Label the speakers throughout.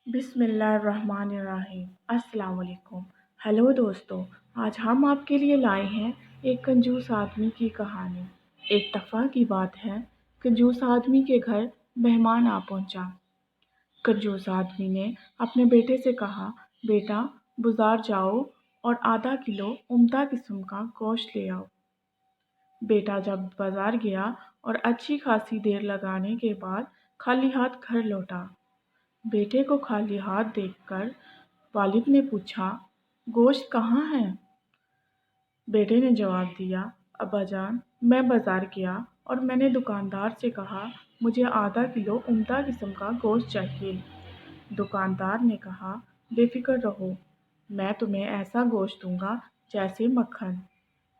Speaker 1: बिस्मिल्लाहिर्रहमानिर्रहीम। अस्सलाम वालेकुम। हेलो दोस्तों, आज हम आपके लिए लाए हैं एक कंजूस आदमी की कहानी। एक दफ़ा की बात है, कंजूस आदमी के घर मेहमान आ पहुंचा। कंजूस आदमी ने अपने बेटे से कहा, बेटा बाजार जाओ और आधा किलो उम्दा किस्म का गोश्त ले आओ। बेटा जब बाजार गया और अच्छी खासी देर लगाने के बाद खाली हाथ घर लौटा। बेटे को खाली हाथ देखकर वालिद ने पूछा, गोश्त कहाँ है? बेटे ने जवाब दिया, अब्बाजान, मैं बाजार गया और मैंने दुकानदार से कहा, मुझे आधा किलो उम्दा किस्म का गोश्त चाहिए। दुकानदार ने कहा, बेफिक्र रहो, मैं तुम्हें ऐसा गोश्त दूंगा जैसे मक्खन।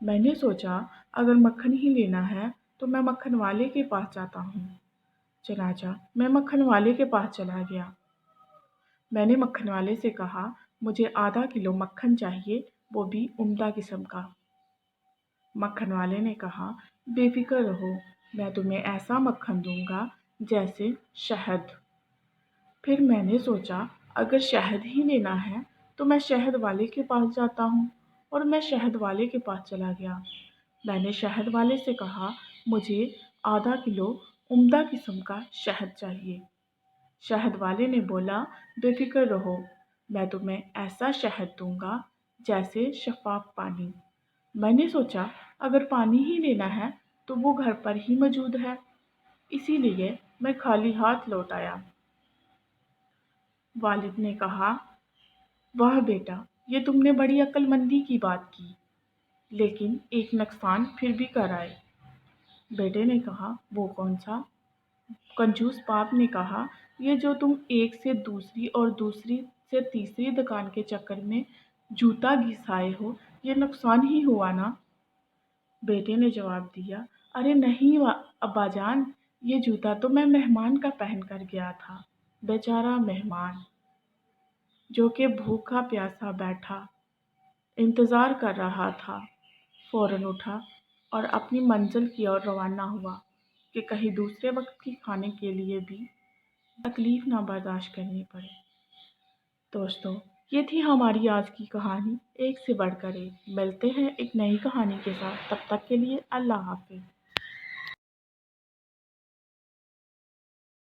Speaker 1: मैंने सोचा, अगर मक्खन ही लेना है तो मैं मक्खन वाले के पास जाता हूँ। चनाचा मैं मक्खन वाले के पास चला गया। मैंने मक्खन वाले से कहा, मुझे आधा किलो मक्खन चाहिए, वो भी उम्दा किस्म का। मक्खन वाले ने कहा, बेफिक्र रहो, मैं तुम्हें ऐसा मक्खन दूंगा जैसे शहद। फिर मैंने सोचा, अगर शहद ही लेना है तो मैं शहद वाले के पास जाता हूँ और मैं शहद वाले के पास चला गया। मैंने शहद वाले से कहा, मुझे आधा किलो उम्दा किस्म का शहद चाहिए। शहद वाले ने बोला, बेफिक्र रहो, मैं तुम्हें ऐसा शहद दूंगा जैसे शफाफ पानी। मैंने सोचा, अगर पानी ही लेना है तो वो घर पर ही मौजूद है, इसीलिए मैं खाली हाथ लौट आया। वालिद ने कहा, वाह बेटा, ये तुमने बड़ी अक्लमंदी की बात की, लेकिन एक नुकसान फिर भी कर आए। बेटे ने कहा, वो कौन सा? कंजूस बाप ने कहा, ये जो तुम एक से दूसरी और दूसरी से तीसरी दुकान के चक्कर में जूता घिसाए हो, ये नुकसान ही हुआ ना? बेटे ने जवाब दिया, अरे नहीं अब्बाजान, ये जूता तो मैं मेहमान का पहन कर गया था। बेचारा मेहमान जो कि भूखा प्यासा बैठा इंतज़ार कर रहा था, फ़ौरन उठा और अपनी मंजिल की ओर रवाना हुआ कि कहीं दूसरे वक्त की खाने के लिए भी तकलीफ़ ना बर्दाश्त करनी पड़े। दोस्तों, ये थी हमारी आज की कहानी, एक से बढ़कर एक। मिलते हैं एक नई कहानी के साथ, तब तक के लिए अल्लाह हाफ़िज़।